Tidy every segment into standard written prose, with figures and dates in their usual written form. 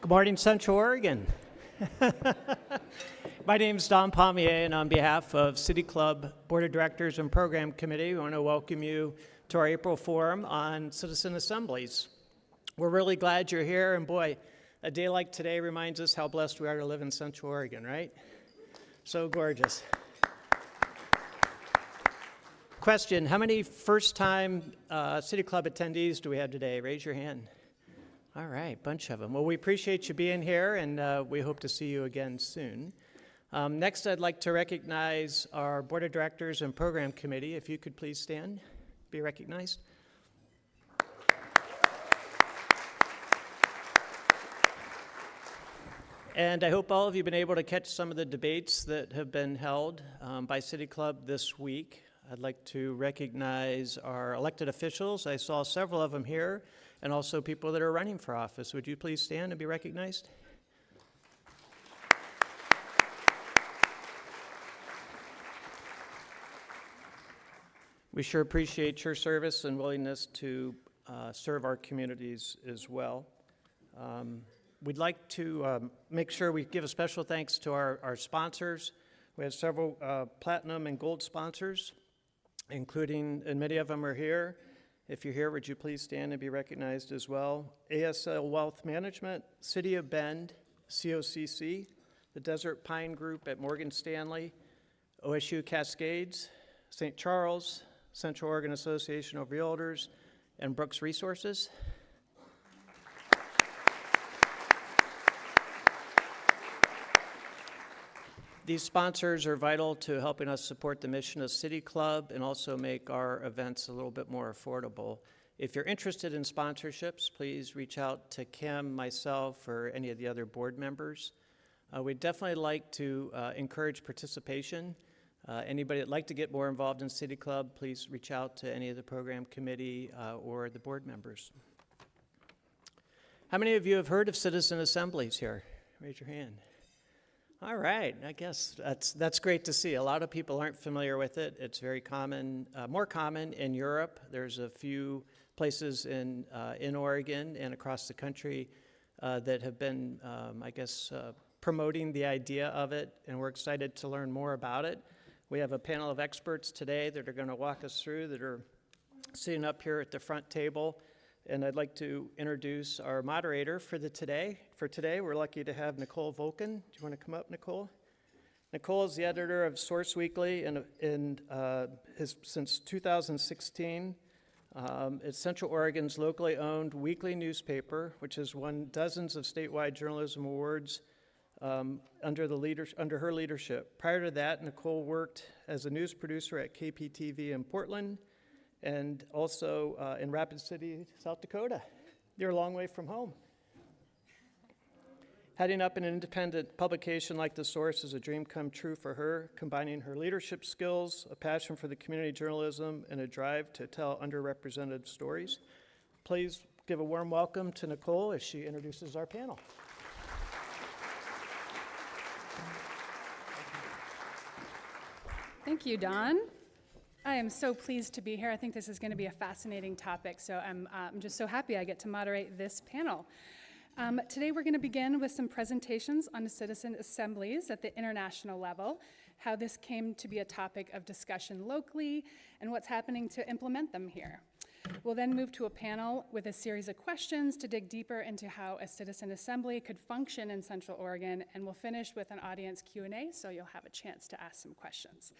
Good morning, Central Oregon. My name is Don Pommier, and on behalf of City Club Board of Directors and Program Committee, we want to welcome you to our April Forum on Citizen Assemblies. We're really glad you're here, and boy, a day like today reminds us how blessed we are to live in Central Oregon, right? So gorgeous. Question, how many first-time City Club attendees do we have today? Raise your hand. All right, bunch of them. Well, we appreciate you being here, and we hope to see you again soon. Next, I'd like to recognize our Board of Directors and Program Committee. If you could please stand, be recognized. And I hope all of you have been able to catch some of the debates that have been held by City Club this week. I'd like to recognize our elected officials. I saw several of them here, and also people that are running for office. Would you please stand and be recognized? We sure appreciate your service and willingness to serve our communities as well. We'd like to make sure we give a special thanks to our sponsors. We have several platinum and gold sponsors, including, and many of them are here. If you're here, would you please stand and be recognized as well? ASL Wealth Management, City of Bend, COCC, the Desert Pine Group at Morgan Stanley, OSU Cascades, St. Charles, Central Oregon Association of Realtors, and Brooks Resources. These sponsors are vital to helping us support the mission of City Club and also make our events a little bit more affordable. If you're interested in sponsorships, please reach out to Kim, myself, or any of the other board members. We'd definitely like to encourage participation. Anybody that'd like to get more involved in City Club, please reach out to any of the program committee or the board members. How many of you have heard of Citizen Assemblies here? Raise your hand. All right, I guess that's great to see. A lot of people aren't familiar with it. It's very common, more common in Europe. There's a few places in Oregon and across the country that have been, promoting the idea of it, and we're excited to learn more about it. We have a panel of experts today that are going to walk us through, that are sitting up here at the front table. And I'd like to introduce our moderator for today. For today, we're lucky to have Nicole Vulcan. Do you want to come up, Nicole? Nicole is the editor of Source Weekly since 2016. It's Central Oregon's locally owned weekly newspaper, which has won dozens of statewide journalism awards under her leadership. Prior to that, Nicole worked as a news producer at KPTV in Portland, and also in Rapid City, South Dakota. You're a long way from home. Heading up an independent publication like The Source is a dream come true for her, combining her leadership skills, a passion for the community journalism, and a drive to tell underrepresented stories. Please give a warm welcome to Nicole as she introduces our panel. Thank you, Don. I am so pleased to be here. I think this is going to be a fascinating topic, so I'm just so happy I get to moderate this panel. Today we're going to begin with some presentations on citizen assemblies at the international level, how this came to be a topic of discussion locally, and what's happening to implement them here. We'll then move to a panel with a series of questions to dig deeper into how a citizen assembly could function in Central Oregon, and we'll finish with an audience Q&A, so you'll have a chance to ask some questions.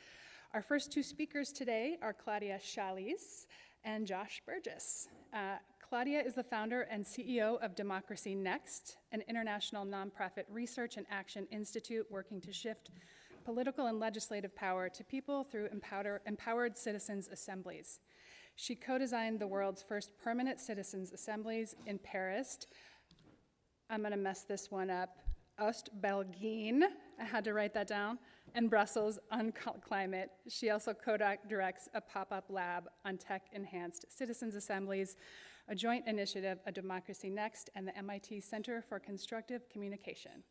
Our first two speakers today are Claudia Chwalisz and Josh Burgess. Claudia is the founder and CEO of Democracy Next, an international nonprofit research and action institute working to shift political and legislative power to people through empowered citizens' assemblies. She co-designed the world's first permanent citizens' assemblies in Paris. I'm going to mess this one up. Oost-België, I had to write that down, and Brussels on climate. She also co-directs a pop-up lab on tech-enhanced citizens' assemblies, a joint initiative of Democracy Next and the MIT Center for Constructive Communication.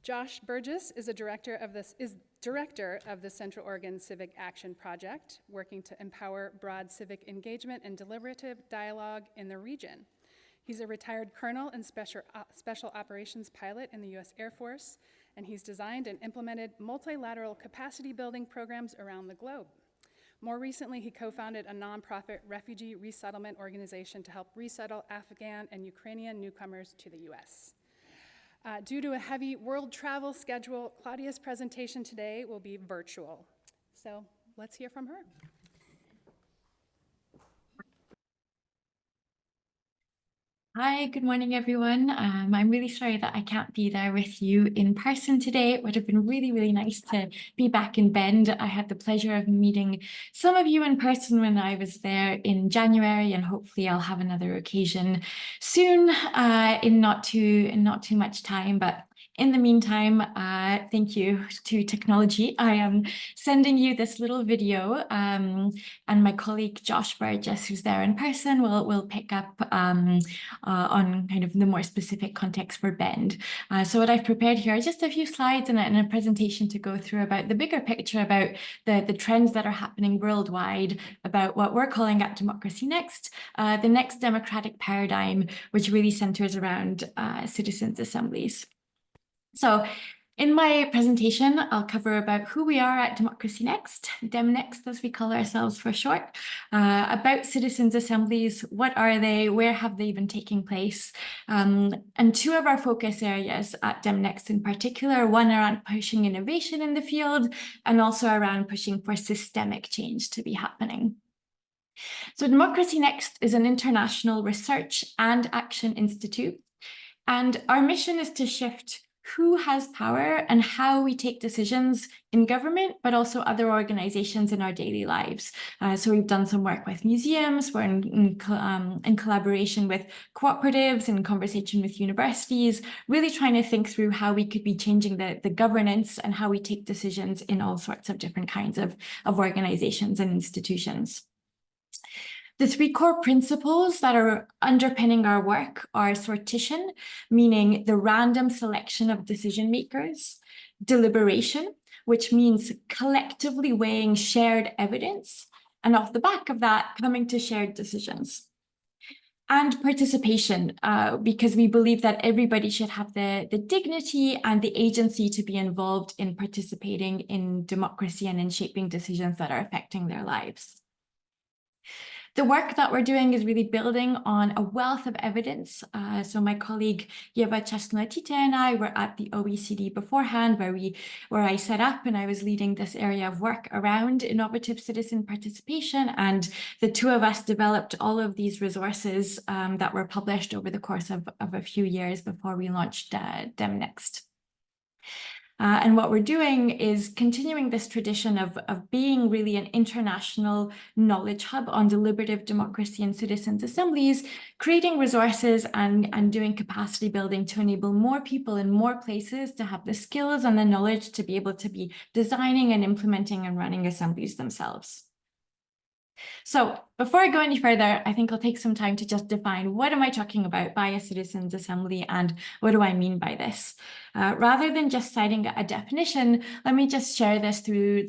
Josh Burgess is director of the Central Oregon Civic Action Project, working to empower broad civic engagement and deliberative dialogue in the region. He's a retired colonel and special operations pilot in the U.S. Air Force, and he's designed and implemented multilateral capacity building programs around the globe. More recently, he co-founded a nonprofit refugee resettlement organization to help resettle Afghan and Ukrainian newcomers to the U.S. Due to a heavy world travel schedule, Claudia's presentation today will be virtual. So let's hear from her. Hi, good morning, everyone. I'm really sorry that I can't be there with you in person today. It would have been really, really nice to be back in Bend. I had the pleasure of meeting some of you in person when I was there in January, and hopefully I'll have another occasion soon in not too much time. But in the meantime, thank you to technology. I am sending you this little video, and my colleague Josh Burgess, who's there in person, will pick up on kind of the more specific context for Bend. So what I've prepared here are just a few slides and a presentation to go through about the bigger picture, about the trends that are happening worldwide, about what we're calling at Democracy Next, the next democratic paradigm, which really centers around citizens' assemblies. So in my presentation, I'll cover about who we are at Democracy Next, DemNext as we call ourselves for short, about citizens' assemblies, what are they, where have they been taking place, and two of our focus areas at DemNext in particular, one around pushing innovation in the field and also around pushing for systemic change to be happening. So Democracy Next is an international research and action institute, and our mission is to shift who has power and how we take decisions in government, but also other organizations in our daily lives. So we've done some work with museums, we're in collaboration with cooperatives, in conversation with universities, really trying to think through how we could be changing the governance and how we take decisions in all sorts of different kinds of organizations and institutions. The three core principles that are underpinning our work are sortition, meaning the random selection of decision makers, deliberation, which means collectively weighing shared evidence, and off the back of that, coming to shared decisions. And participation, because we believe that everybody should have the dignity and the agency to be involved in participating in democracy and in shaping decisions that are affecting their lives. The work that we're doing is really building on a wealth of evidence. So my colleague Yeva Chesnatite and I were at the OECD beforehand, where I set up and I was leading this area of work around innovative citizen participation. And the two of us developed all of these resources that were published over the course of a few years before we launched DemNext. And what we're doing is continuing this tradition of being really an international knowledge hub on deliberative democracy and citizens' assemblies, creating resources and doing capacity building to enable more people in more places to have the skills and the knowledge to be able to be designing and implementing and running assemblies themselves. So before I go any further, I think I'll take some time to just define what am I talking about by a citizens' assembly and what do I mean by this? Rather than just citing a definition, let me just share this through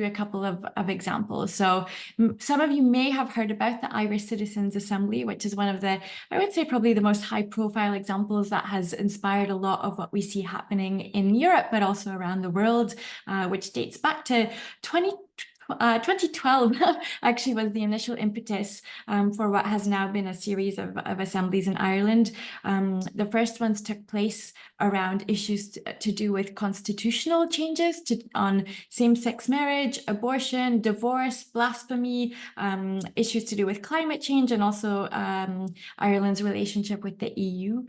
a couple of examples. So some of you may have heard about the Irish Citizens' Assembly, which is one of the, I would say probably the most high profile examples that has inspired a lot of what we see happening in Europe, but also around the world, which dates back to 2012 actually was the initial impetus for what has now been a series of assemblies in Ireland. The first ones took place around issues to do with constitutional changes on same-sex marriage, abortion, divorce, blasphemy, issues to do with climate change, and also Ireland's relationship with the EU.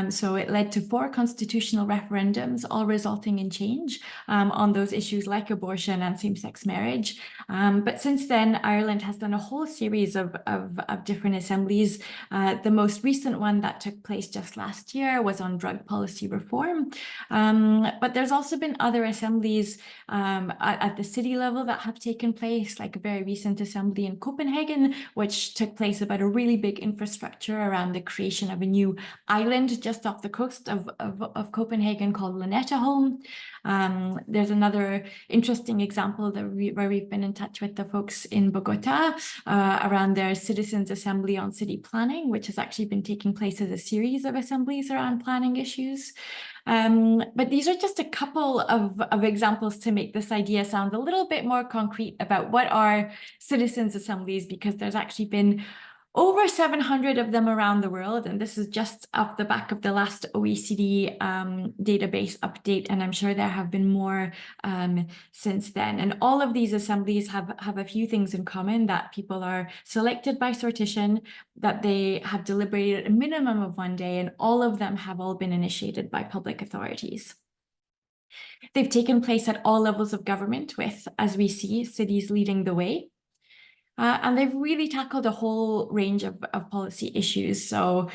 So it led to 4 constitutional referendums, all resulting in change on those issues like abortion and same-sex marriage. But since then, Ireland has done a whole series of different assemblies. The most recent one that took place just last year was on drug policy reform. But there's also been other assemblies at the city level that have taken place, like a very recent assembly in Copenhagen, which took place about a really big infrastructure around the creation of a new island just off the coast of Copenhagen called Lynetteholm. There's another interesting example that where we've been in touch with the folks in Bogota around their Citizens Assembly on City Planning, which has actually been taking place as a series of assemblies around planning issues. But these are just a couple of examples to make this idea sound a little bit more concrete about what are citizens' assemblies, because there's actually been over 700 of them around the world, and this is just off the back of the last OECD database update, and I'm sure there have been more since then. And all of these assemblies have a few things in common: that people are selected by sortition, that they have deliberated a minimum of 1 day, and all of them have all been initiated by public authorities. They've taken place at all levels of government, with, as we see, cities leading the way. And they've really tackled a whole range of policy issues. So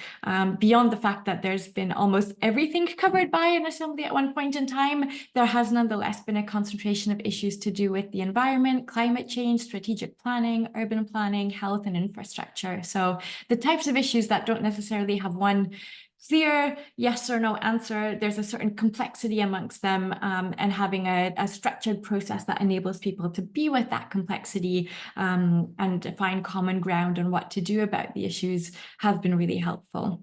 beyond the fact that there's been almost everything covered by an assembly at one point in time, there has nonetheless been a concentration of issues to do with the environment, climate change, strategic planning, urban planning, health, and infrastructure. So the types of issues that don't necessarily have one clear yes or no answer, there's a certain complexity amongst them, and having a structured process that enables people to be with that complexity and to find common ground on what to do about the issues have been really helpful.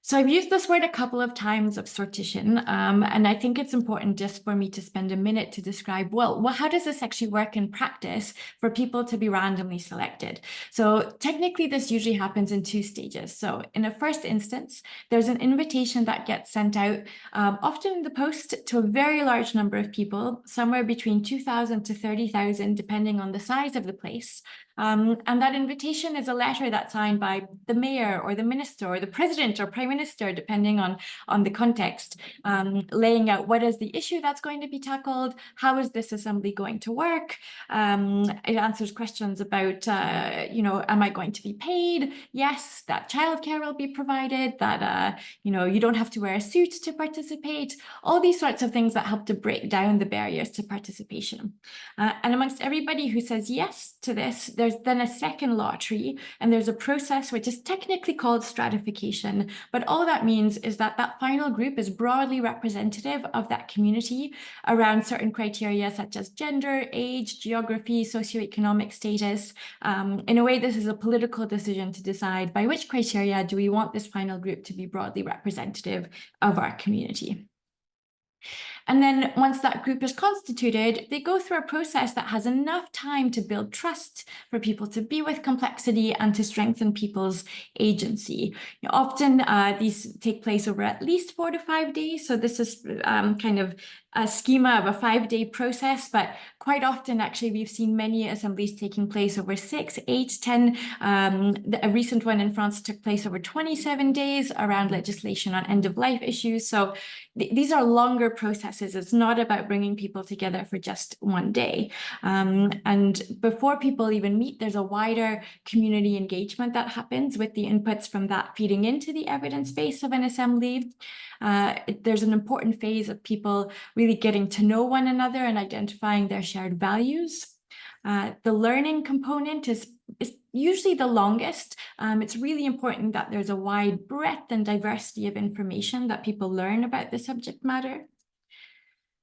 So I've used this word a couple of times, of sortition, and I think it's important just for me to spend a minute to describe, well, how does this actually work in practice for people to be randomly selected? So technically, this usually happens in 2 stages. So in a first instance, there's an invitation that gets sent out, often in the post, to a very large number of people, somewhere between 2,000 to 30,000, depending on the size of the place. And that invitation is a letter that's signed by the mayor or the minister or the president or prime minister, depending on the context, laying out what is the issue that's going to be tackled, how is this assembly going to work. It answers questions about, am I going to be paid? Yes, that childcare will be provided, that, you don't have to wear a suit to participate, all these sorts of things that help to break down the barriers to participation. And amongst everybody who says yes to this, there's then a second lottery, and there's a process which is technically called stratification, but all that means is that that final group is broadly representative of that community around certain criteria such as gender, age, geography, socioeconomic status. In a way, this is a political decision to decide by which criteria do we want this final group to be broadly representative of our community. And then once that group is constituted, they go through a process that has enough time to build trust, for people to be with complexity, and to strengthen people's agency. Often these take place over at least 4 to 5 days. So this is kind of a schema of a 5-day process, but quite often, actually, we've seen many assemblies taking place over 6, 8, 10. A recent one in France took place over 27 days around legislation on end-of-life issues. So these are longer processes. It's not about bringing people together for just 1 day. And before people even meet, there's a wider community engagement that happens, with the inputs from that feeding into the evidence base of an assembly. There's an important phase of people really getting to know one another and identifying their shared values. The learning component is usually the longest. It's really important that there's a wide breadth and diversity of information that people learn about the subject matter.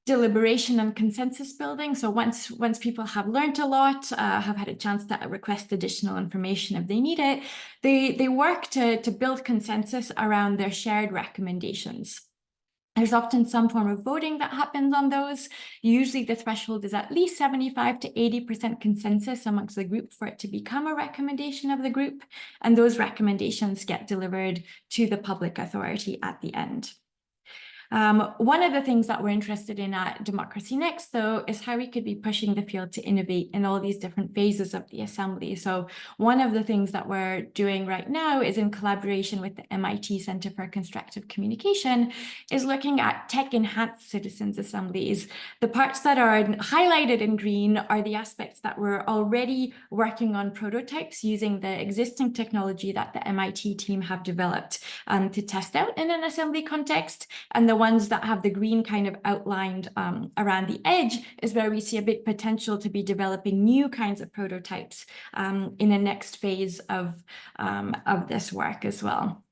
Deliberation and consensus building. So once people have learned a lot, have had a chance to request additional information if they need it, they work to build consensus around their shared recommendations. There's often some form of voting that happens on those. Usually the threshold is at least 75 to 80% consensus amongst the group for it to become a recommendation of the group. And those recommendations get delivered to the public authority at the end. One of the things that we're interested in at Democracy Next, though, is how we could be pushing the field to innovate in all these different phases of the assembly. So one of the things that we're doing right now is, in collaboration with the MIT Center for Constructive Communication, is looking at tech-enhanced citizens' assemblies. The parts that are highlighted in green are the aspects that we're already working on prototypes using the existing technology that the MIT team have developed to test out in an assembly context. And the ones that have the green kind of outlined around the edge is where we see a big potential to be developing new kinds of prototypes in the next phase of this work as well.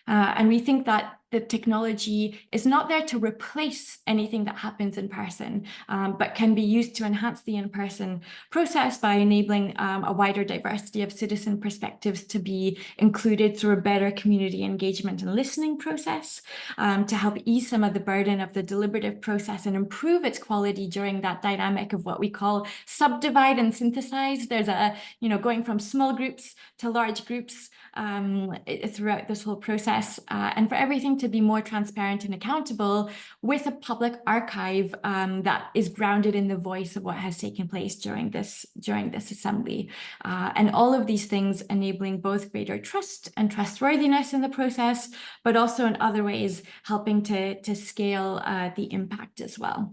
And we think that the technology is not there to replace anything that happens in person, but can be used to enhance the in-person process by enabling a wider diversity of citizen perspectives to be included through a better community engagement and listening process, to help ease some of the burden of the deliberative process and improve its quality during that dynamic of what we call subdivide and synthesize. There's going from small groups to large groups throughout this whole process, and for everything to be more transparent and accountable with a public archive that is grounded in the voice of what has taken place during this assembly. And all of these things enabling both greater trust and trustworthiness in the process, but also in other ways helping to scale the impact as well.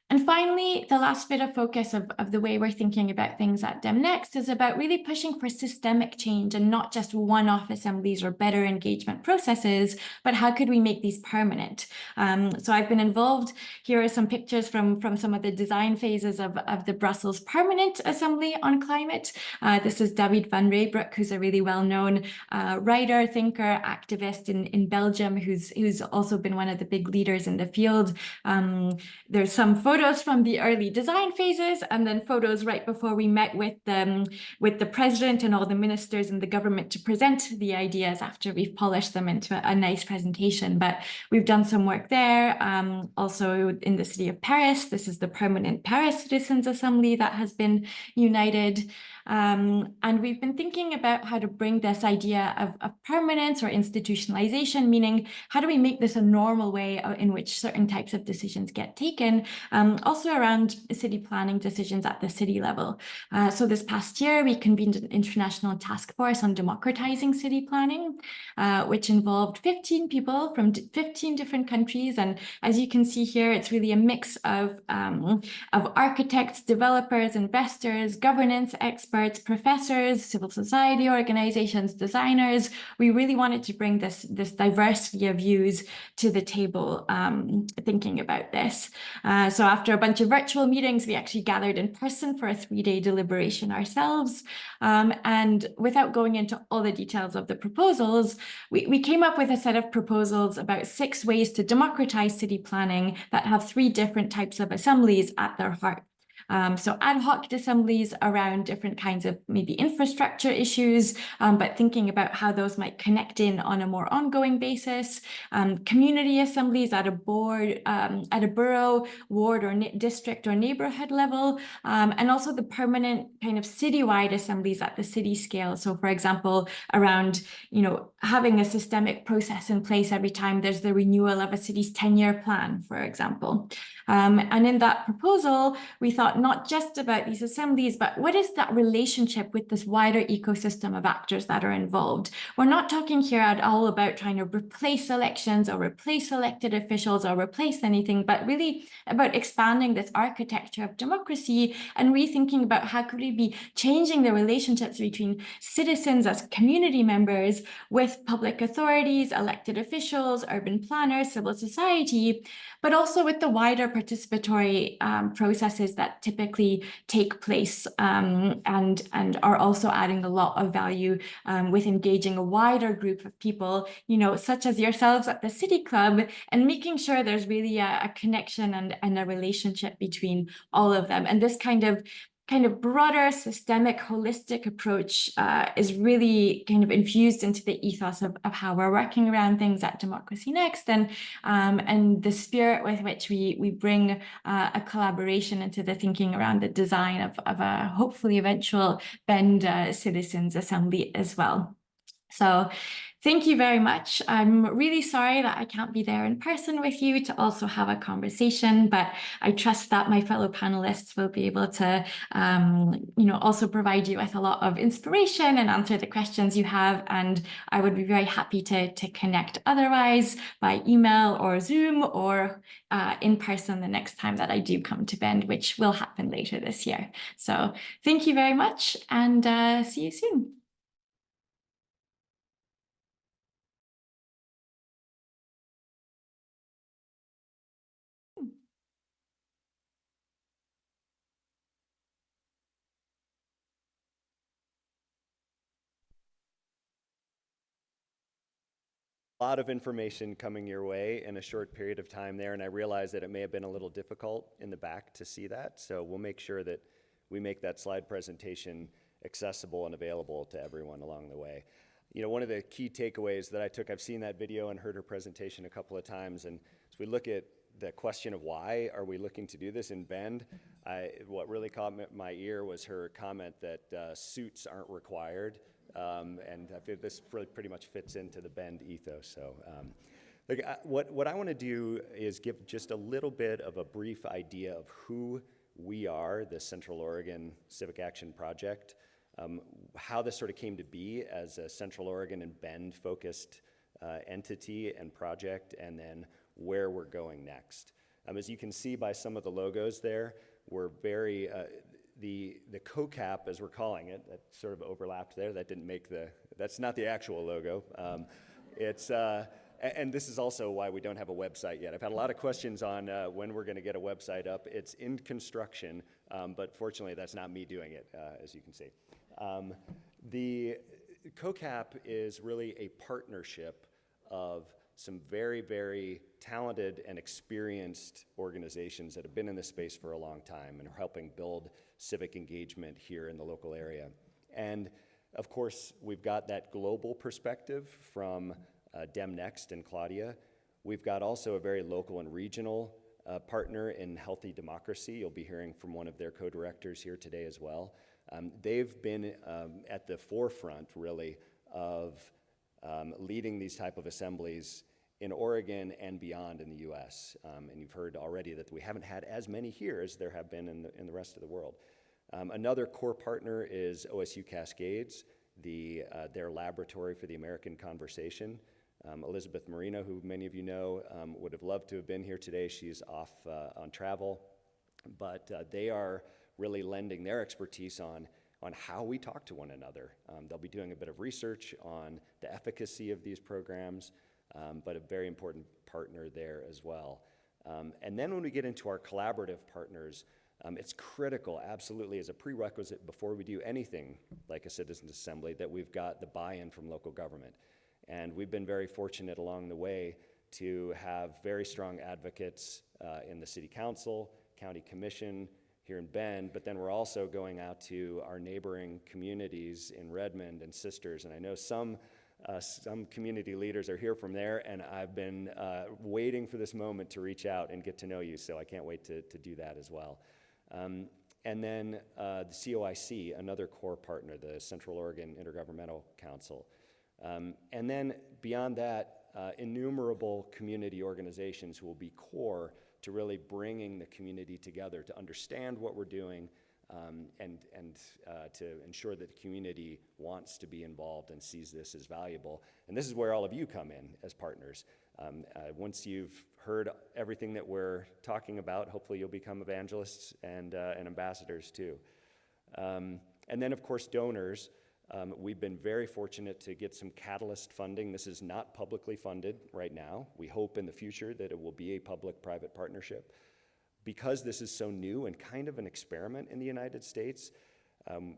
And finally, the last bit of focus of the way we're thinking about things at DemNext is about really pushing for systemic change and not just one-off assemblies or better engagement processes, but how could we make these permanent? So I've been involved. Here are some pictures from some of the design phases of the Brussels Permanent Assembly on Climate. This is David van Reybrouck, who's a really well-known writer, thinker, activist in Belgium, who's also been one of the big leaders in the field. There's some photos from the early design phases, and then photos right before we met with the president and all the ministers in the government to present the ideas after we've polished them into a nice presentation. But we've done some work there. Also in the city of Paris, this is the Permanent Paris Citizens Assembly that has been united. And we've been thinking about how to bring this idea of permanence or institutionalization, meaning how do we make this a normal way in which certain types of decisions get taken, also around city planning decisions at the city level. So this past year, we convened an international task force on democratizing city planning, which involved 15 people from 15 different countries. And as you can see here, it's really a mix of architects, developers, investors, governance experts, professors, civil society organizations, designers. We really wanted to bring this diversity of views to the table, thinking about this. So after a bunch of virtual meetings, we actually gathered in person for a 3-day deliberation ourselves. And without going into all the details of the proposals, we came up with a set of proposals about 6 ways to democratize city planning that have 3 different types of assemblies at their heart. So ad hoc assemblies around different kinds of maybe infrastructure issues, but thinking about how those might connect in on a more ongoing basis. Community assemblies at a board, at a borough, ward or district or neighborhood level, and also the permanent kind of citywide assemblies at the city scale. So for example, around, having a systemic process in place every time there's the renewal of a city's 10-year plan, for example. And in that proposal, we thought not just about these assemblies, but what is that relationship with this wider ecosystem of actors that are involved? We're not talking here at all about trying to replace elections or replace elected officials or replace anything, but really about expanding this architecture of democracy and rethinking about how could we be changing the relationships between citizens as community members with public authorities, elected officials, urban planners, civil society, but also with the wider participatory processes that typically take place and are also adding a lot of value with engaging a wider group of people, such as yourselves at the City Club, and making sure there's really a connection and a relationship between all of them. And this kind of broader, systemic, holistic approach is really kind of infused into the ethos of how we're working around things at Democracy Next, and the spirit with which we bring a collaboration into the thinking around the design of a hopefully eventual Bend Citizens Assembly as well. So thank you very much. I'm really sorry that I can't be there in person with you to also have a conversation, but I trust that my fellow panelists will be able to, also provide you with a lot of inspiration and answer the questions you have. And I would be very happy to connect otherwise by email or Zoom or in person the next time that I do come to Bend, which will happen later this year. So thank you very much, and see you soon. A lot of information coming your way in a short period of time there, and I realize that it may have been a little difficult in the back to see that, so we'll make sure that we make that slide presentation accessible and available to everyone along the way. You know, one of the key takeaways that I took, I've seen that video and heard her presentation a couple of times, and as we look at the question of why are we looking to do this in Bend, what really caught my ear was her comment that suits aren't required. And I feel this pretty much fits into the Bend ethos. So look, what I want to do is give just a little bit of a brief idea of who we are, the Central Oregon Civic Action Project, how this sort of came to be as a Central Oregon and Bend-focused entity and project, and then where we're going next. As you can see by some of the logos there, we're very... The COCAP, as we're calling it, that sort of overlapped there. That didn't make that's not the actual logo. And this is also why we don't have a website yet. I've had a lot of questions on when we're going to get a website up. It's in construction, but fortunately that's not me doing it, as you can see. The COCAP is really a partnership of some very, very talented and experienced organizations that have been in this space for a long time and are helping build civic engagement here in the local area. And of course, we've got that global perspective from DemNext and Claudia. We've got also a very local and regional partner in Healthy Democracy. You'll be hearing from one of their co-directors here today as well. They've been at the forefront, really, of leading these type of assemblies in Oregon and beyond in the U.S. And you've heard already that we haven't had as many here as there have been in the rest of the world. Another core partner is OSU Cascades, their laboratory for the American conversation. Elizabeth Marino, who many of you know, would have loved to have been here today. She's off on travel, but they are really lending their expertise on how we talk to one another. They'll be doing a bit of research on the efficacy of these programs, but a very important partner there as well. And then when we get into our collaborative partners, it's critical, absolutely, as a prerequisite before we do anything like a citizens assembly, that we've got the buy-in from local government. And we've been very fortunate along the way to have very strong advocates in the city council, county commission, here in Bend, but then we're also going out to our neighboring communities in Redmond and Sisters, and I know some community leaders are here from there, and I've been waiting for this moment to reach out and get to know you, so I can't wait to do that as well. And then the COIC, another core partner, the Central Oregon Intergovernmental Council. And then beyond that, innumerable community organizations who will be core to really bringing the community together to understand what we're doing and to ensure that the community wants to be involved and sees this as valuable. And this is where all of you come in as partners. Once you've heard everything that we're talking about, hopefully you'll become evangelists and ambassadors too. And then, of course, donors. We've been very fortunate to get some catalyst funding. This is not publicly funded right now. We hope in the future that it will be a public-private partnership. Because this is so new and kind of an experiment in the United States,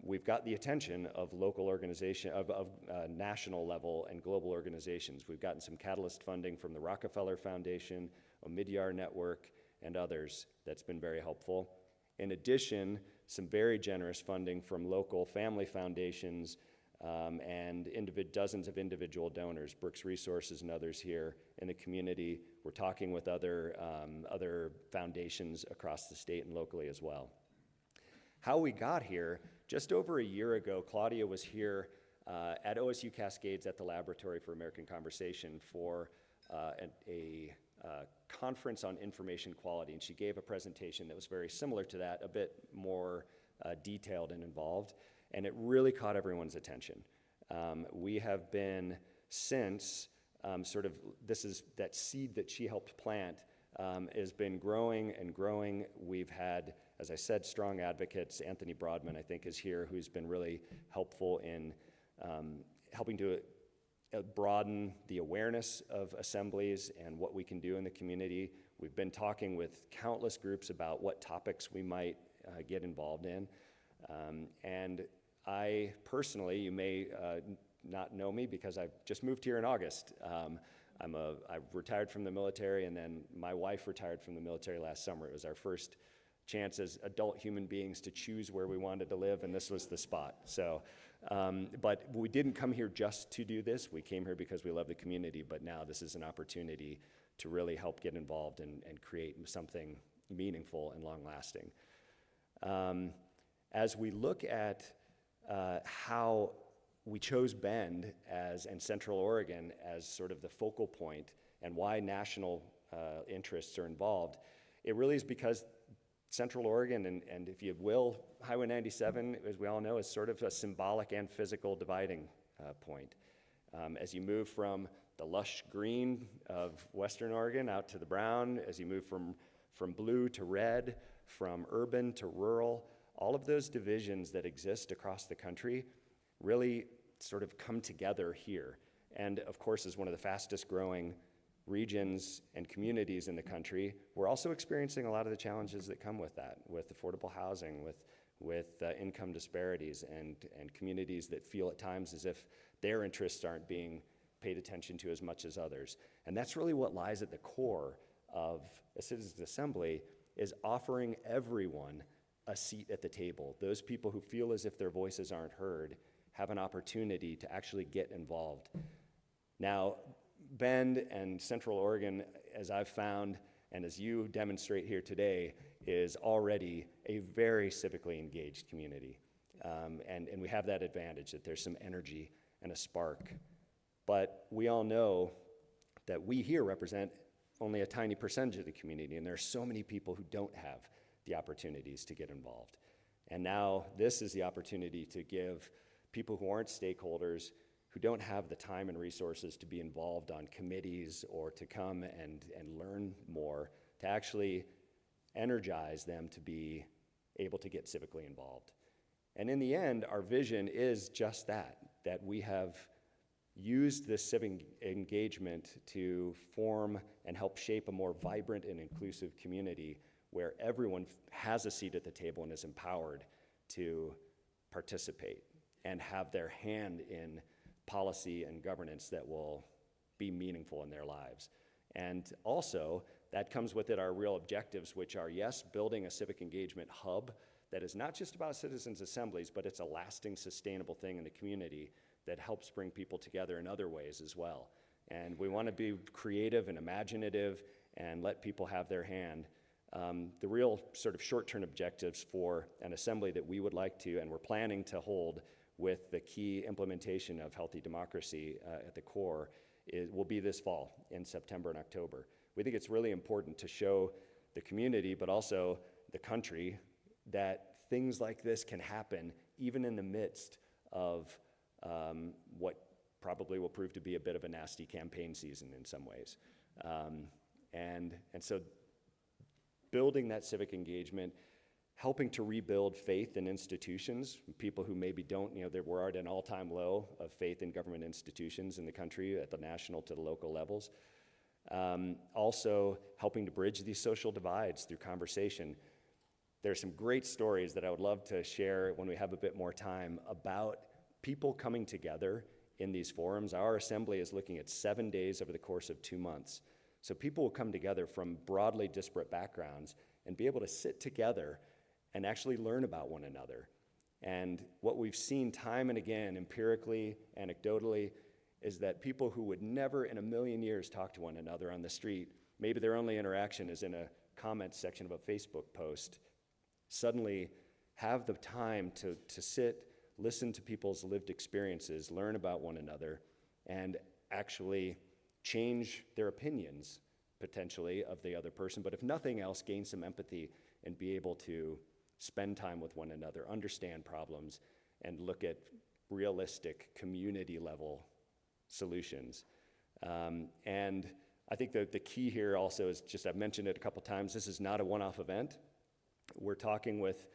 we've got the attention of local organization, of national level and global organizations. We've gotten some catalyst funding from the Rockefeller Foundation, Omidyar Network, and others. That's been very helpful. In addition, some very generous funding from local family foundations and dozens of individual donors, Brooks Resources and others here in the community. We're talking with other foundations across the state and locally as well. How we got here, just over a year ago, Claudia was here at OSU Cascades at the Laboratory for American Conversation for a conference on information quality, and she gave a presentation that was very similar to that, a bit more detailed and involved, and it really caught everyone's attention. We have been since this is that seed that she helped plant has been growing and growing. We've had, as I said, strong advocates. Anthony Broadman, I think, is here, who's been really helpful in helping to broaden the awareness of assemblies and what we can do in the community. We've been talking with countless groups about what topics we might get involved in. And I personally, you may not know me because I've just moved here in August. I retired from the military, and then my wife retired from the military last summer. It was our first chance as adult human beings to choose where we wanted to live, and this was the spot. So, but we didn't come here just to do this. We came here because we love the community, but now this is an opportunity to really help get involved and create something meaningful and long-lasting. As we look at how we chose Bend and Central Oregon as sort of the focal point and why national interests are involved, it really is because Central Oregon, and if you will, Highway 97, as we all know, is sort of a symbolic and physical dividing point. As you move from the lush green of Western Oregon out to the brown, as you move from blue to red, from urban to rural, all of those divisions that exist across the country really sort of come together here. And of course, as one of the fastest growing regions and communities in the country, we're also experiencing a lot of the challenges that come with that, with affordable housing, with income disparities, and communities that feel at times as if their interests aren't being paid attention to as much as others. And that's really what lies at the core of a Citizens Assembly, is offering everyone a seat at the table. Those people who feel as if their voices aren't heard have an opportunity to actually get involved. Now, Bend and Central Oregon, as I've found, and as you demonstrate here today, is already a very civically engaged community. And we have that advantage, that there's some energy and a spark. But we all know that we here represent only a tiny percentage of the community, and there are so many people who don't have the opportunities to get involved. And now this is the opportunity to give people who aren't stakeholders, who don't have the time and resources to be involved on committees or to come and learn more, to actually energize them to be able to get civically involved. And in the end, our vision is just that we have used this civic engagement to form and help shape a more vibrant and inclusive community where everyone has a seat at the table and is empowered to participate and have their hand in policy and governance that will be meaningful in their lives. And also, that comes with it our real objectives, which are, yes, building a civic engagement hub that is not just about citizens' assemblies, but it's a lasting, sustainable thing in the community that helps bring people together in other ways as well. And we want to be creative and imaginative and let people have their hand. The real sort of short-term objectives for an assembly that we would like to, and we're planning to hold with the key implementation of healthy democracy at the core, will be this fall in September and October. We think it's really important to show the community, but also the country, that things like this can happen even in the midst of what probably will prove to be a bit of a nasty campaign season in some ways. And so building that civic engagement, helping to rebuild faith in institutions, people who maybe don't, we're at an all-time low of faith in government institutions in the country at the national to the local levels. Also helping to bridge these social divides through conversation. There's some great stories that I would love to share when we have a bit more time about people coming together in these forums. Our assembly is looking at 7 days over the course of 2 months. So people will come together from broadly disparate backgrounds and be able to sit together and actually learn about one another. And what we've seen time and again, empirically, anecdotally, is that people who would never in a million years talk to one another on the street, maybe their only interaction is in a comment section of a Facebook post, suddenly have the time to sit, listen to people's lived experiences, learn about one another, and actually change their opinions, potentially, of the other person, but if nothing else, gain some empathy and be able to spend time with one another, understand problems, and look at realistic community-level solutions. And I think that the key here also is just, I've mentioned it a couple times, this is not a one-off event. We're talking with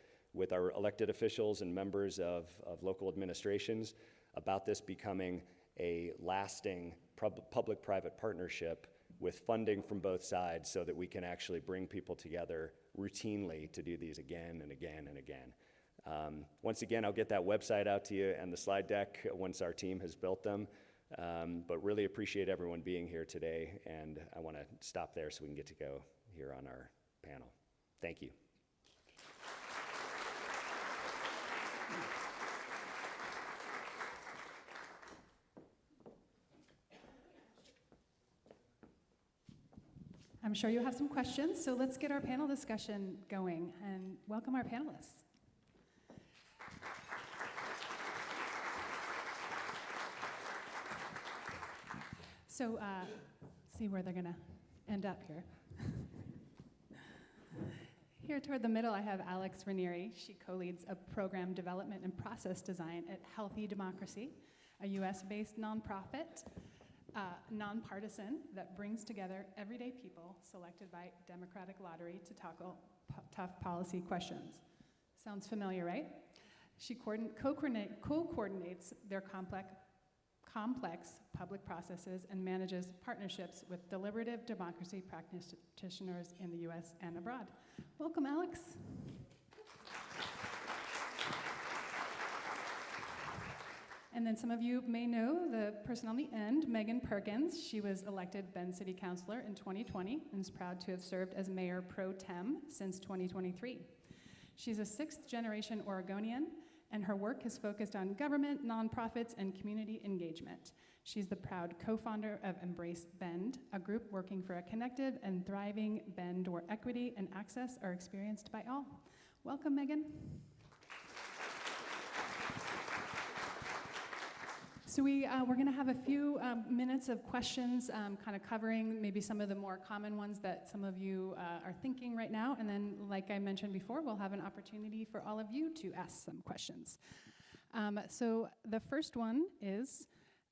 our elected officials and members of local administrations about this becoming a lasting public-private partnership with funding from both sides so that we can actually bring people together routinely to do these again and again and again. Once again, I'll get that website out to you and the slide deck once our team has built them. But really appreciate everyone being here today, and I want to stop there so we can get to go here on our panel. Thank you. I'm sure you'll have some questions, so let's get our panel discussion going and welcome our panelists. So, see where they're gonna end up here. Here toward the middle, I have Alex Renirie. She co-leads a program development and process design at Healthy Democracy, a US-based nonprofit, nonpartisan that brings together everyday people selected by democratic lottery to tackle tough policy questions. Sounds familiar, right? She co-coordinates their complex public processes and manages partnerships with deliberative democracy practitioners in the US and abroad. Welcome, Alex. And then some of you may know the person on the end, Megan Perkins. She was elected Bend City Councilor in 2020 and is proud to have served as Mayor Pro Tem since 2023. She's a sixth-generation Oregonian, and her work has focused on government, nonprofits, and community engagement. She's the proud co-founder of Embrace Bend, a group working for a connected and thriving Bend where equity and access are experienced by all. Welcome, Megan. So we're going to have a few minutes of questions, kind of covering maybe some of the more common ones that some of you are thinking right now. And then, like I mentioned before, we'll have an opportunity for all of you to ask some questions. So the first one is,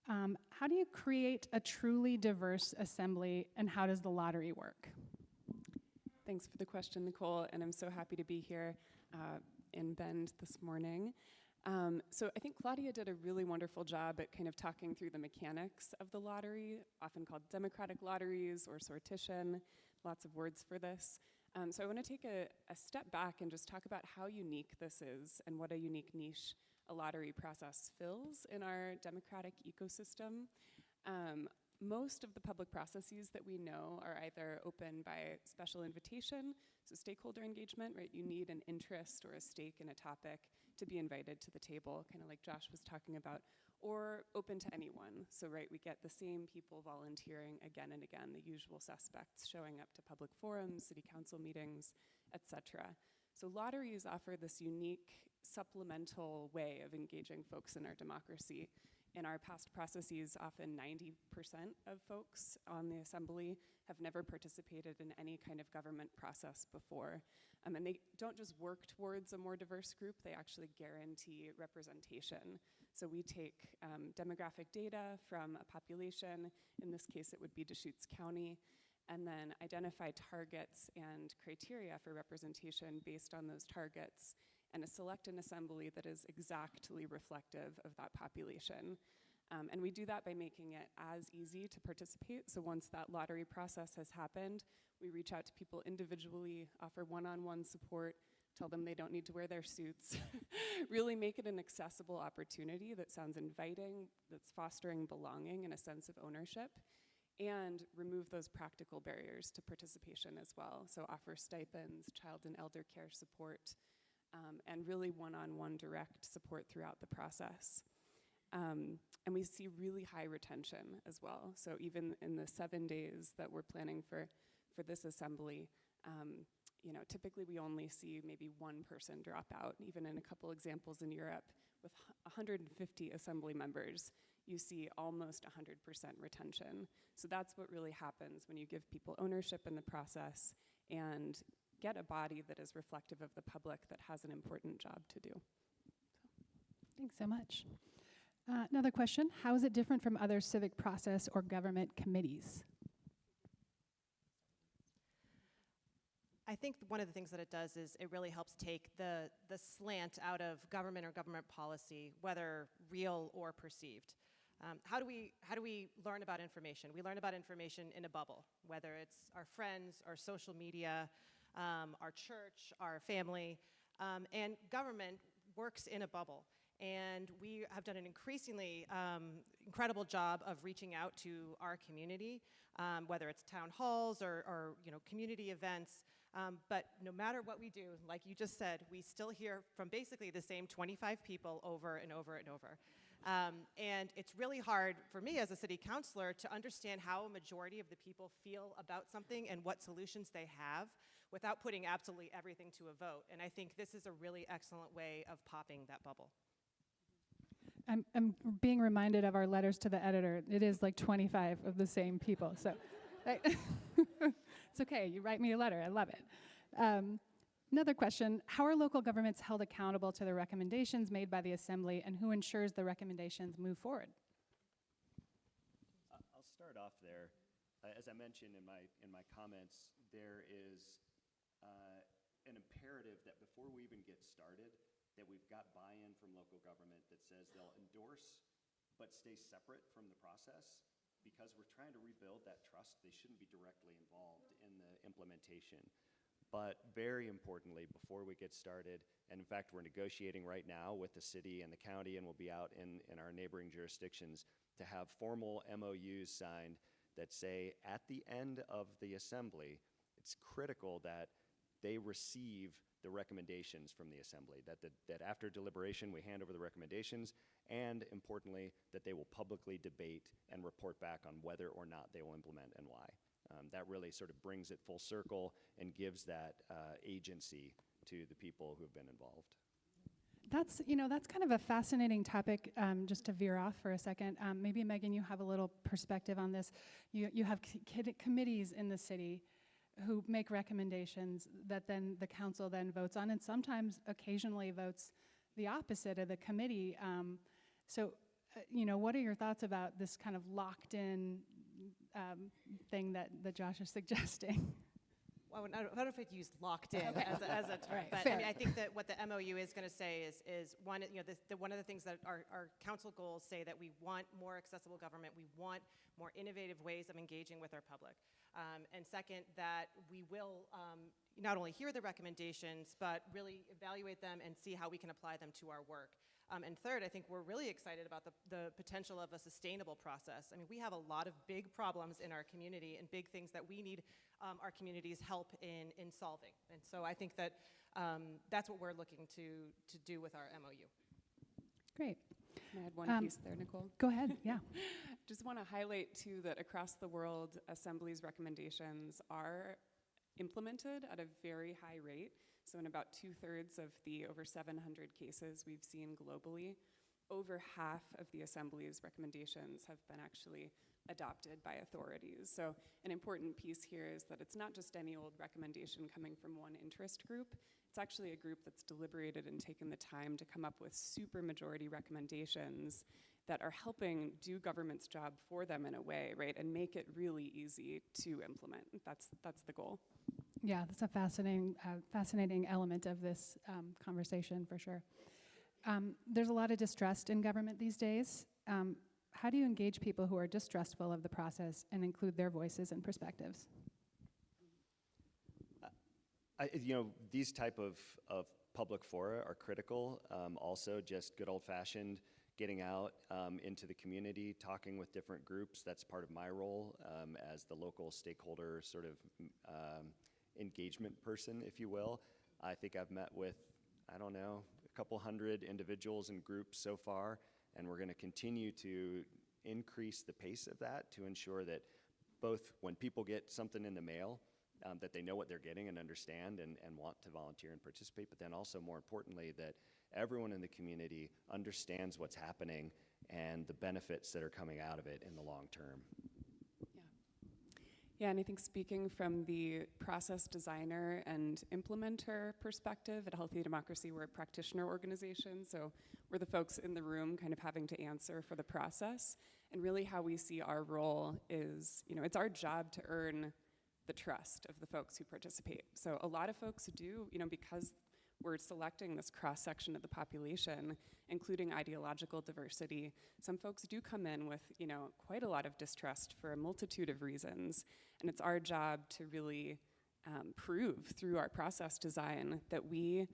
how do you create a truly diverse assembly, and how does the lottery work? Thanks for the question, Nicole, and I'm so happy to be here in Bend this morning. So I think Claudia did a really wonderful job at kind of talking through the mechanics of the lottery, often called democratic lotteries or sortition, lots of words for this. So I want to take a step back and just talk about how unique this is and what a unique niche a lottery process fills in our democratic ecosystem. Most of the public processes that we know are either open by special invitation, so stakeholder engagement, right? You need an interest or a stake in a topic to be invited to the table, kind of like Josh was talking about, or open to anyone. So, right, we get the same people volunteering again and again, the usual suspects showing up to public forums, city council meetings, etc. So lotteries offer this unique supplemental way of engaging folks in our democracy. In our past processes, often 90% of folks on the assembly have never participated in any kind of government process before. And they don't just work towards a more diverse group, they actually guarantee representation. So we take demographic data from a population, in this case it would be Deschutes County, and then identify targets and criteria for representation based on those targets, and select an assembly that is exactly reflective of that population. And we do that by making it as easy to participate. So once that lottery process has happened, we reach out to people individually, offer one-on-one support, tell them they don't need to wear their suits, really make it an accessible opportunity that sounds inviting, that's fostering belonging and a sense of ownership, and remove those practical barriers to participation as well. So offer stipends, child and elder care support, and really one-on-one direct support throughout the process. And we see really high retention as well. So even in the 7 days that we're planning for this assembly, typically we only see maybe one person drop out. Even in a couple examples in Europe, with 150 assembly members, you see almost 100% retention. So that's what really happens when you give people ownership in the process and get a body that is reflective of the public that has an important job to do. Thanks so much. Another question, how is it different from other civic process or government committees? I think one of the things that it does is it really helps take the slant out of government or government policy, whether real or perceived. How do we learn about information? We learn about information in a bubble, whether it's our friends, our social media, our church, our family, and government works in a bubble. And we have done an increasingly incredible job of reaching out to our community, whether it's town halls or community events. But no matter what we do, like you just said, we still hear from basically the same 25 people over and over and over. And it's really hard for me as a city councilor to understand how a majority of the people feel about something and what solutions they have without putting absolutely everything to a vote. And I think this is a really excellent way of popping that bubble. I'm being reminded of our letters to the editor. It is like 25 of the same people. So it's okay. You write me a letter. I love it. Another question, how are local governments held accountable to the recommendations made by the Assembly, and who ensures the recommendations move forward? I'll start off there. As I mentioned in my comments, there is an imperative that before we even get started, that we've got buy-in from local government that says they'll endorse but stay separate from the process. Because we're trying to rebuild that trust, they shouldn't be directly involved in the implementation. But very importantly, before we get started, and in fact, we're negotiating right now with the city and the county, and we'll be out in our neighboring jurisdictions to have formal MOUs signed that say at the end of the assembly, it's critical that they receive the recommendations from the assembly, that after deliberation, we hand over the recommendations, and importantly, that they will publicly debate and report back on whether or not they will implement and why. That really sort of brings it full circle and gives that agency to the people who have been involved. That's kind of a fascinating topic, just to veer off for a second. Maybe, Megan, you have a little perspective on this. You have committees in the city who make recommendations that then the council then votes on, and sometimes occasionally votes the opposite of the committee. What are your thoughts about this kind of locked-in thing that Josh is suggesting? Well, I don't know if I'd use locked in as a term, Right, but fair. I mean, I think that what the MOU is going to say is one, one of the things that our council goals say that we want more accessible government, we want more innovative ways of engaging with our public. And second, that we will not only hear the recommendations, but really evaluate them and see how we can apply them to our work. And third, I think we're really excited about the potential of a sustainable process. I mean, we have a lot of big problems in our community and big things that we need our community's help in solving. And so I think that that's what we're looking to do with our MOU. Great. Can I add one piece there, Nicole? Go ahead, yeah. Just want to highlight, too, that across the world, Assembly's recommendations are implemented at a very high rate. So in about 2/3 of the over 700 cases we've seen globally, over half of the Assembly's recommendations have been actually adopted by authorities. So an important piece here is that it's not just any old recommendation coming from one interest group. It's actually a group that's deliberated and taken the time to come up with supermajority recommendations that are helping do government's job for them in a way, right, and make it really easy to implement. That's the goal. Yeah, that's a fascinating element of this conversation for sure. There's a lot of distrust in government these days. How do you engage people who are distrustful of the process and include their voices and perspectives? These type of public fora are critical. Also, just good old-fashioned getting out into the community, talking with different groups. That's part of my role as the local stakeholder sort of engagement person, if you will. I think I've met with, I don't know, a couple hundred individuals and groups so far, and we're going to continue to increase the pace of that to ensure that both when people get something in the mail, that they know what they're getting and understand and want to volunteer and participate, but then also more importantly that everyone in the community understands what's happening and the benefits that are coming out of it in the long term. Yeah, and I think speaking from the process designer and implementer perspective, at Healthy Democracy, we're a practitioner organization, so we're the folks in the room kind of having to answer for the process. And really how we see our role is, it's our job to earn the trust of the folks who participate. So a lot of folks do, because we're selecting this cross-section of the population, including ideological diversity, some folks do come in with, quite a lot of distrust for a multitude of reasons. And it's our job to really prove through our process design that we,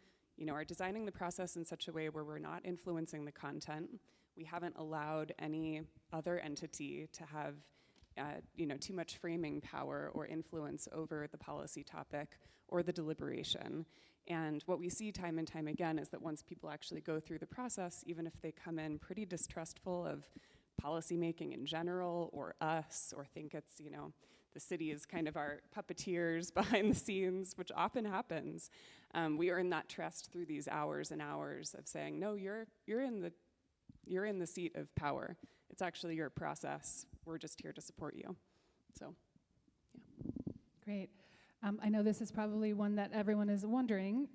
are designing the process in such a way where we're not influencing the content. We haven't allowed any other entity to have too much framing power or influence over the policy topic or the deliberation. And what we see time and time again is that once people actually go through the process, even if they come in pretty distrustful of policymaking in general or us, or think it's, the city is kind of our puppeteers behind the scenes, which often happens, we earn that trust through these hours and hours of saying, no, you're in the seat of power. It's actually your process. We're just here to support you. So, yeah. Great. I know this is probably one that everyone is wondering.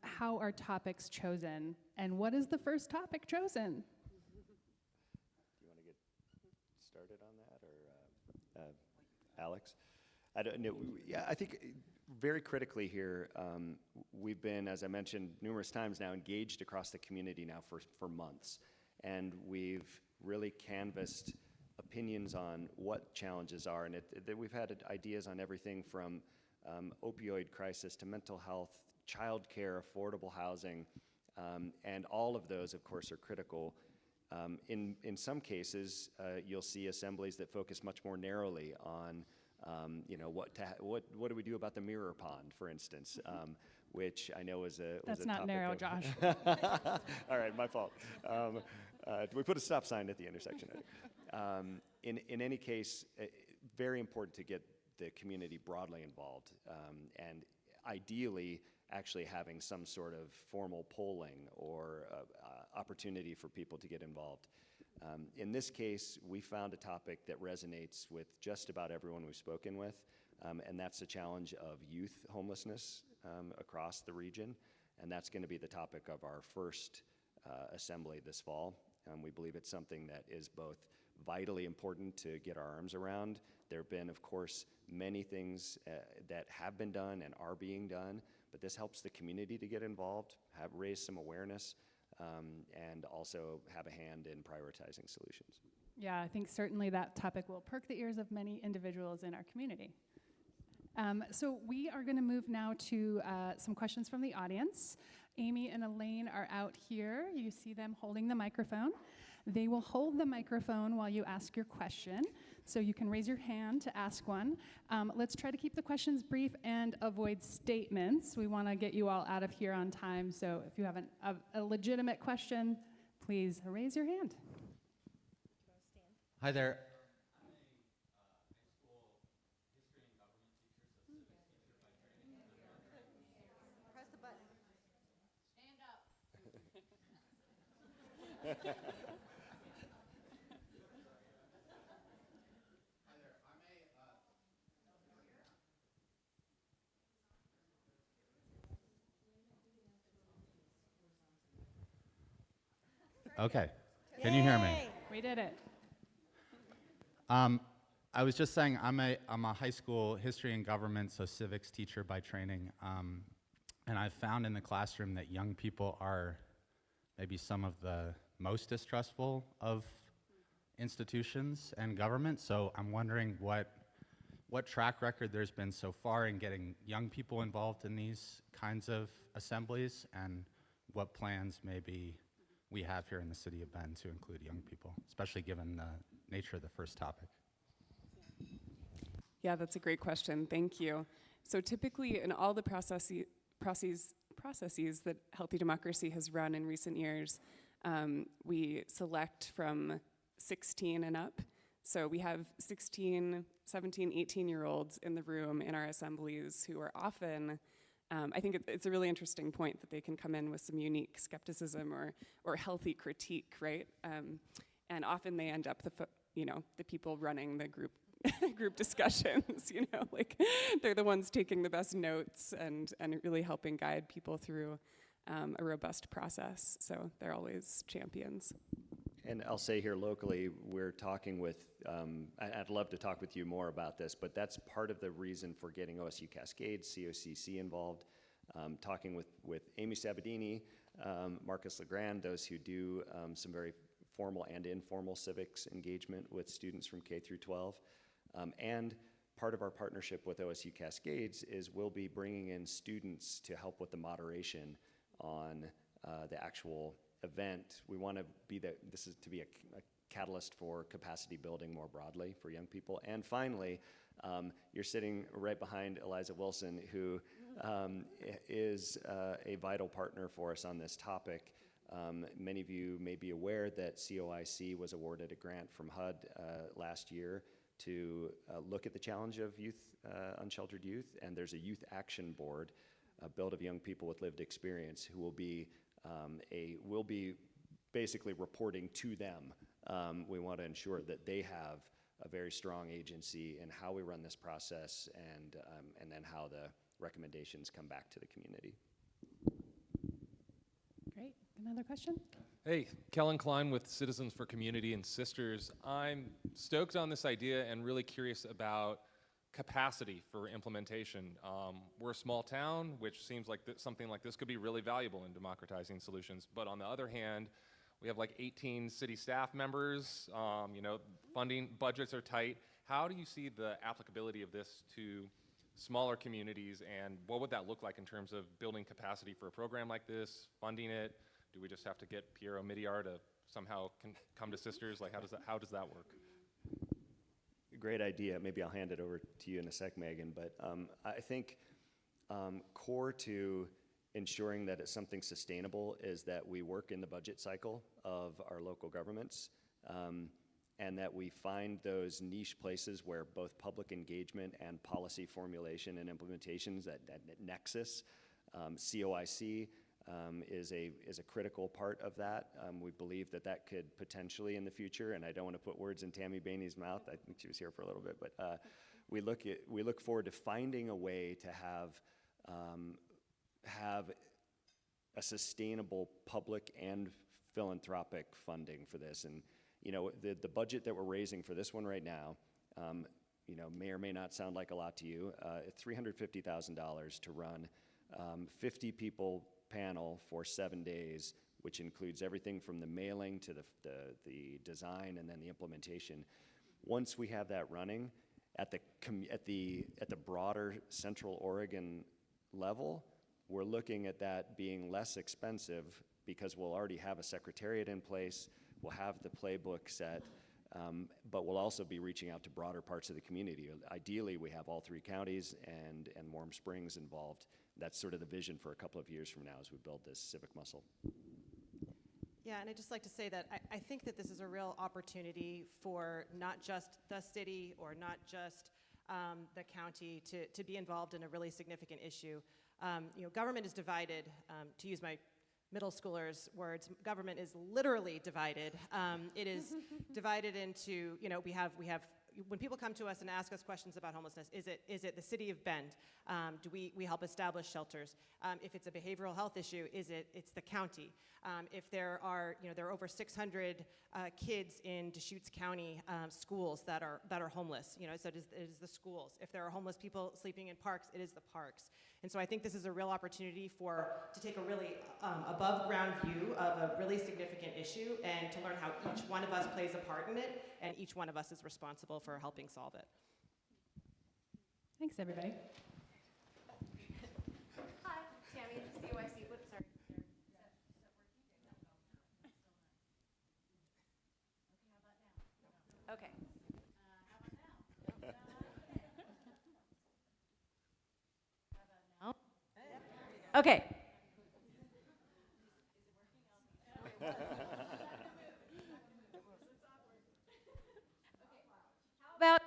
How are topics chosen? And what is the first topic chosen? Do you want to get started on that, or Alex? I don't know. Yeah, I think very critically here, we've been, as I mentioned numerous times now, engaged across the community now for months. And we've really canvassed opinions on what challenges are. And we've had ideas on everything from opioid crisis to mental health, childcare, affordable housing, and all of those, of course, are critical. In some cases, you'll see assemblies that focus much more narrowly on, what do we do about the mirror pond, for instance, which I know is a That's not narrow, Josh. All right, my fault. We put a stop sign at the intersection. In any case, very important to get the community broadly involved, and ideally actually having some sort of formal polling or opportunity for people to get involved. In this case, we found a topic that resonates with just about everyone we've spoken with, and that's the challenge of youth homelessness across the region, and that's going to be the topic of our first assembly this fall. We believe it's something that is both vitally important to get our arms around. There have been, of course, many things that have been done and are being done, but this helps the community to get involved, raise some awareness, and also have a hand in prioritizing solutions. Yeah, I think certainly that topic will perk the ears of many individuals in our community. So we are going to move now to some questions from the audience. Amy and Elaine are out here. You see them holding the microphone. They will hold the microphone while you ask your question, so you can raise your hand to ask one. Let's try to keep the questions brief and avoid statements. We want to get you all out of here on time, so if you have a legitimate question, please raise your hand. Hi there. Press the button. Stand up. Okay. Can you hear me? We did it. I was just saying I'm a high school history and government, so civics teacher by training, and I've found in the classroom that young people are maybe some of the most distrustful of institutions and government. So I'm wondering what track record there's been so far in getting young people involved in these kinds of assemblies, and what plans maybe we have here in the city of Bend to include young people, especially given the nature of the first topic. Yeah, that's a great question. Thank you. So typically in all the processes that Healthy Democracy has run in recent years, we select from 16 and up. So we have 16, 17, 18-year-olds in the room in our assemblies who are often, I think it's a really interesting point that they can come in with some unique skepticism or healthy critique, right? And often they end up the people running the group discussions, like they're the ones taking the best notes and really helping guide people through a robust process. So they're always champions. And I'll say here locally, we're talking with, I'd love to talk with you more about this, but that's part of the reason for getting OSU Cascades, COCC involved, talking with Amy Sabadini, Marcus Legrand, those who do some very formal and informal civics engagement with students from K through 12. And part of our partnership with OSU Cascades is we'll be bringing in students to help with the moderation on the actual event. We want to be this is to be a catalyst for capacity building more broadly for young people. And finally, you're sitting right behind Eliza Wilson, who is a vital partner for us on this topic. Many of you may be aware that COIC was awarded a grant from HUD last year to look at the challenge of unsheltered youth, and there's a youth action board built of young people with lived experience who will be basically reporting to them. We want to ensure that they have a very strong agency in how we run this process and then how the recommendations come back to the community. Great. Another question? Hey, Kellen Klein with Citizens for Community and Sisters. I'm stoked on this idea and really curious about capacity for implementation. We're a small town, which seems like something like this could be really valuable in democratizing solutions. But on the other hand, we have like 18 city staff members, funding budgets are tight. How do you see the applicability of this to smaller communities, and what would that look like in terms of building capacity for a program like this, funding it? Do we just have to get Piero Midyar to somehow come to Sisters? Like, how does that work? Great idea. Maybe I'll hand it over to you in a sec, Megan. But I think core to ensuring that it's something sustainable is that we work in the budget cycle of our local governments, and that we find those niche places where both public engagement and policy formulation and implementations, that nexus. COIC is a critical part of that. We believe that could potentially in the future, and I don't want to put words in Tammy Bainey's mouth. I think she was here for a little bit, but we look forward to finding a way to have a sustainable public and philanthropic funding for this. And the budget that we're raising for this one right now, may or may not sound like a lot to you. $350,000 to run 50 people panel for 7 days, which includes everything from the mailing to the design and then the implementation. Once we have that running at the broader Central Oregon level, we're looking at that being less expensive because we'll already have a secretariat in place, we'll have the playbook set, but we'll also be reaching out to broader parts of the community. Ideally, we have all 3 counties and Warm Springs involved. That's sort of the vision for a couple of years from now as we build this civic muscle. Yeah, and I'd just like to say that I think that this is a real opportunity for not just the city or not just the county to be involved in a really significant issue. Government is divided. To use my middle schoolers' words, government is literally divided. It is divided into, we have when people come to us and ask us questions about homelessness, is it the city of Bend? Do we help establish shelters? If it's a behavioral health issue, it's the county? If there are over 600 kids in Deschutes County schools that are homeless, so it is the schools. If there are homeless people sleeping in parks, it is the parks. And so I think this is a real opportunity to take a really above ground view of a really significant issue and to learn how each one of us plays a part in it and each one of us is responsible for helping solve it. Thanks, everybody. Hi, Tammy, COIC. Whoops, sorry. Is that working? Okay. How about now? How about now? Okay. How about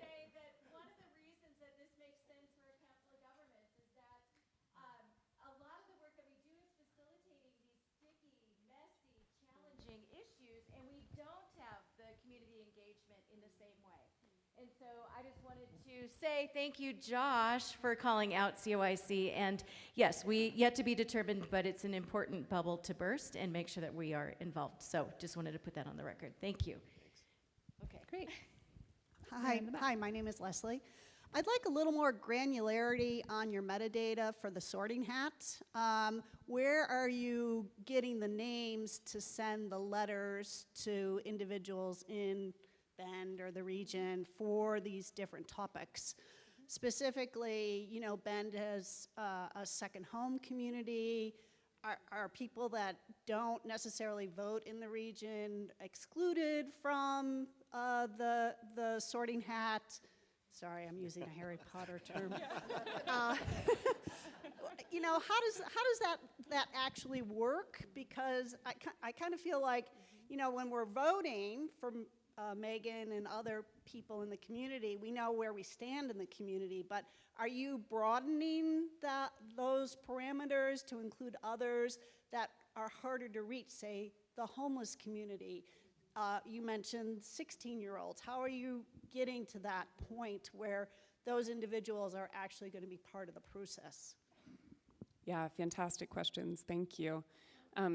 say that one of the reasons that this makes sense for a council of governments is that a lot of the work that we do is facilitating these sticky, messy, challenging issues, and we don't have the community engagement in the same way. And so I just wanted to say thank you, Josh, for calling out COIC. And yes, we yet to be determined, but it's an important bubble to burst and make sure that we are involved. So just wanted to put that on the record. Thank you. Okay. Great. Hi, my name is Leslie. I'd like a little more granularity on your metadata for the sorting hat. Where are you getting the names to send the letters to individuals in Bend or the region for these different topics? Specifically, you know, Bend has a second home community. Are people that don't necessarily vote in the region excluded from the sorting hat? Sorry, I'm using a Harry Potter term. You know, how does that actually work? Because I kind of feel like, you know, when we're voting for Megan and other people in the community, we know where we stand in the community, but are you broadening those parameters to include others that are harder to reach, say the homeless community? You mentioned 16-year-olds. How are you getting to that point where those individuals are actually going to be part of the process? Yeah, fantastic questions. Thank you.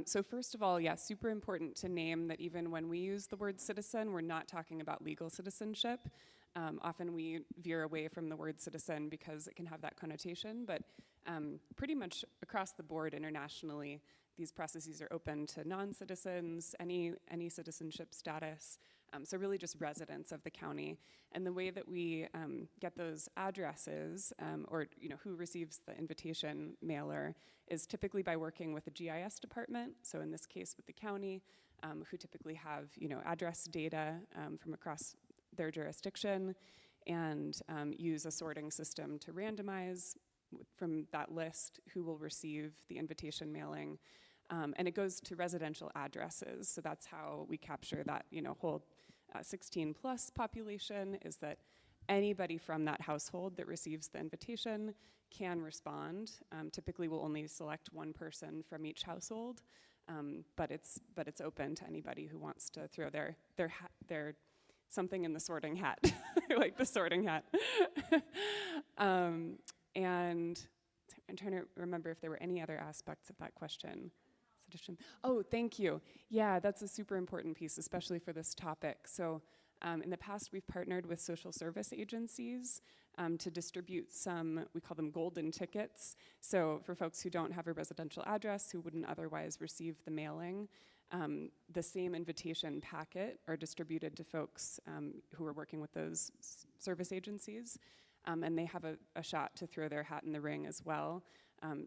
So first of all, yeah, super important to name that even when we use the word citizen, we're not talking about legal citizenship. Often we veer away from the word citizen because it can have that connotation, but pretty much across the board internationally, these processes are open to non-citizens, any citizenship status, so really just residents of the county. And the way that we get those addresses, or you know, who receives the invitation mailer, is typically by working with the GIS department, so in this case with the county, who typically have, you know, address data from across their jurisdiction, and use a sorting system to randomize from that list who will receive the invitation mailing. And it goes to residential addresses, so that's how we capture that, you know, whole 16 plus population, is that anybody from that household that receives the invitation can respond. Typically we'll only select one person from each household, but it's open to anybody who wants to throw their something in the sorting hat, like the sorting hat. And I'm trying to remember if there were any other aspects of that question. Oh, thank you. Yeah, that's a super important piece, especially for this topic. So in the past, we've partnered with social service agencies to distribute some, we call them golden tickets. So for folks who don't have a residential address, who wouldn't otherwise receive the mailing, the same invitation packet are distributed to folks who are working with those service agencies. And they have a shot to throw their hat in the ring as well,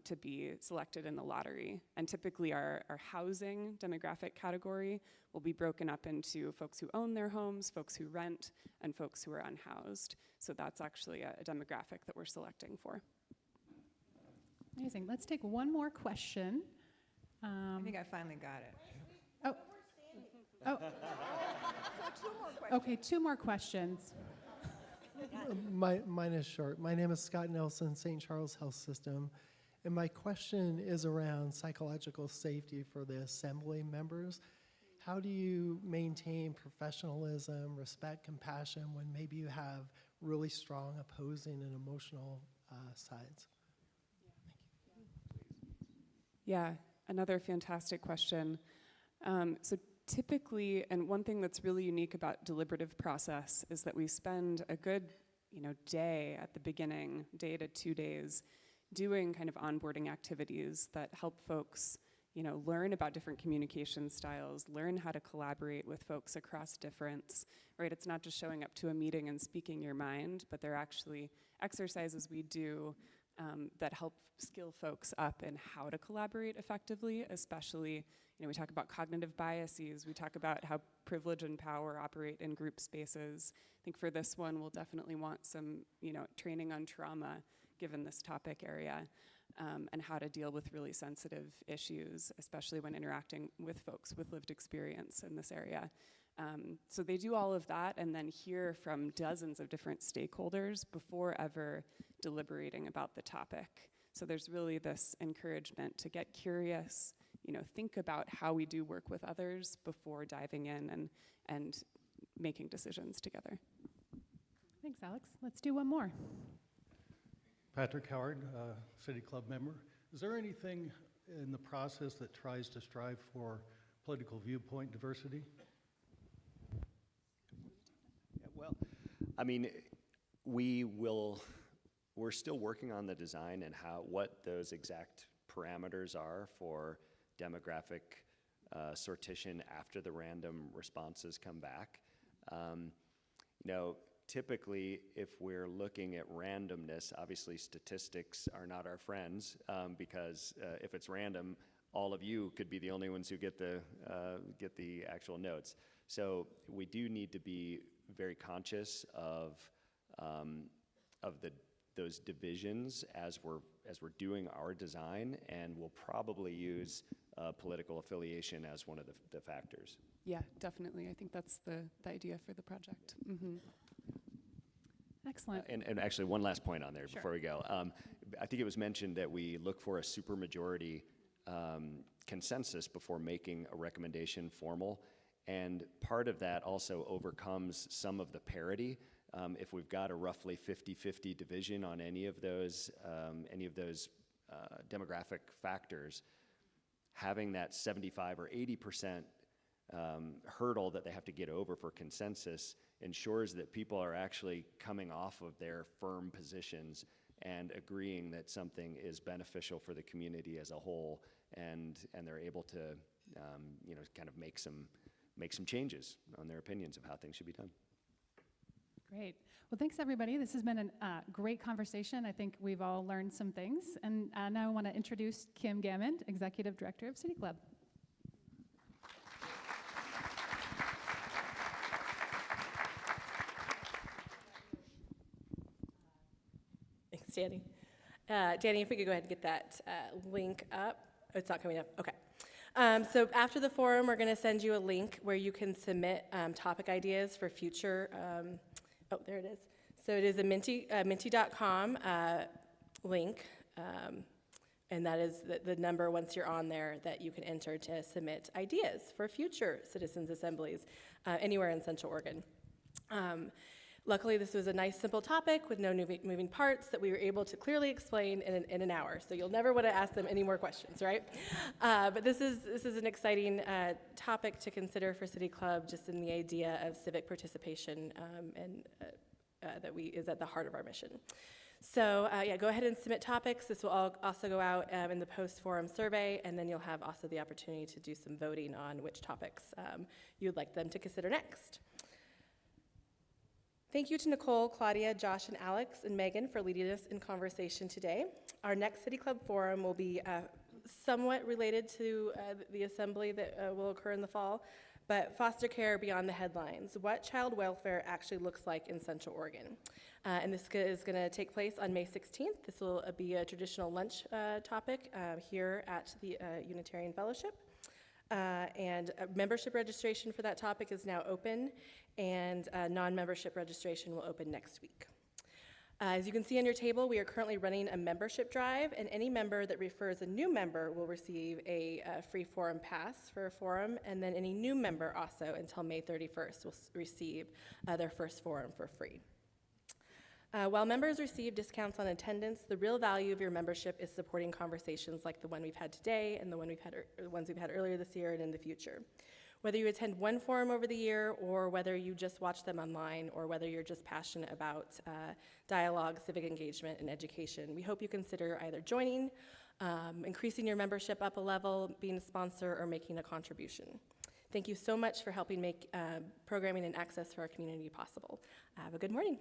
to be selected in the lottery. And typically our housing demographic category will be broken up into folks who own their homes, folks who rent, and folks who are unhoused. So that's actually a demographic that we're selecting for. Amazing. Let's take one more question. I think I finally got it. Oh. Oh. Okay, two more questions. Mine is short. My name is Scott Nelson, St. Charles Health System, and my question is around psychological safety for the Assembly members. How do you maintain professionalism, respect, compassion when maybe you have really strong opposing and emotional sides? Yeah, another fantastic question. So typically, and one thing that's really unique about deliberative process is that we spend a good, day at the beginning, day to 2 days, doing kind of onboarding activities that help folks, learn about different communication styles, learn how to collaborate with folks across difference, right? It's not just showing up to a meeting and speaking your mind, but they're actually exercises we do that help skill folks up in how to collaborate effectively, especially, we talk about cognitive biases, we talk about how privilege and power operate in group spaces. I think for this one, we'll definitely want some, training on trauma, given this topic area, and how to deal with really sensitive issues, especially when interacting with folks with lived experience in this area. So they do all of that and then hear from dozens of different stakeholders before ever deliberating about the topic. So there's really this encouragement to get curious, think about how we do work with others before diving in and making decisions together. Thanks, Alex. Let's do one more. Patrick Howard, City Club member. Is there anything in the process that tries to strive for political viewpoint diversity? Yeah, well, I mean, we're still working on the design and what those exact parameters are for demographic sortition after the random responses come back. Typically, if we're looking at randomness, obviously statistics are not our friends, because if it's random, all of you could be the only ones who get the actual notes. So we do need to be very conscious of those divisions as we're doing our design, and we'll probably use political affiliation as one of the factors. Yeah, definitely. I think that's the idea for the project. Mm-hmm. Excellent. And actually, one last point on there Sure. before we go. I think it was mentioned that we look for a supermajority consensus before making a recommendation formal. And part of that also overcomes some of the parity. If we've got a roughly 50-50 division on any of those demographic factors, having that 75 or 80% hurdle that they have to get over for consensus ensures that people are actually coming off of their firm positions and agreeing that something is beneficial for the community as a whole, and they're able to kind of make some changes on their opinions of how things should be done. Great. Well, thanks, everybody. This has been a great conversation. I think we've all learned some things. And now I want to introduce Kim Gammond, Executive Director of City Club. Thanks, Danny. Danny, if we could go ahead and get that link up. Oh, it's not coming up. Okay. So after the forum, we're going to send you a link where you can submit topic ideas for future. Oh, there it is. So it is a minty.com link, and that is the number once you're on there that you can enter to submit ideas for future citizens' assemblies anywhere in Central Oregon. Luckily, this was a nice, simple topic with no moving parts that we were able to clearly explain in an hour. So you'll never want to ask them any more questions, right? But this is an exciting topic to consider for City Club, just in the idea of civic participation, and that is at the heart of our mission. So yeah, go ahead and submit topics. This will also go out in the post-forum survey, and then you'll have also the opportunity to do some voting on which topics you'd like them to consider next. Thank you to Nicole, Claudia, Josh, and Alex, and Megan for leading us in conversation today. Our next City Club forum will be somewhat related to the assembly that will occur in the fall, but foster care beyond the headlines, what child welfare actually looks like in Central Oregon. And this is going to take place on May 16th. This will be a traditional lunch topic here at the Unitarian Fellowship. And membership registration for that topic is now open, and non-membership registration will open next week. As you can see on your table, we are currently running a membership drive, and any member that refers a new member will receive a free forum pass for a forum, and then any new member also until May 31st will receive their first forum for free. While members receive discounts on attendance, the real value of your membership is supporting conversations like the one we've had today and the ones we've had earlier this year and in the future. Whether you attend one forum over the year, or whether you just watch them online, or whether you're just passionate about dialogue, civic engagement, and education, we hope you consider either joining, increasing your membership up a level, being a sponsor, or making a contribution. Thank you so much for helping make programming and access for our community possible. Have a good morning.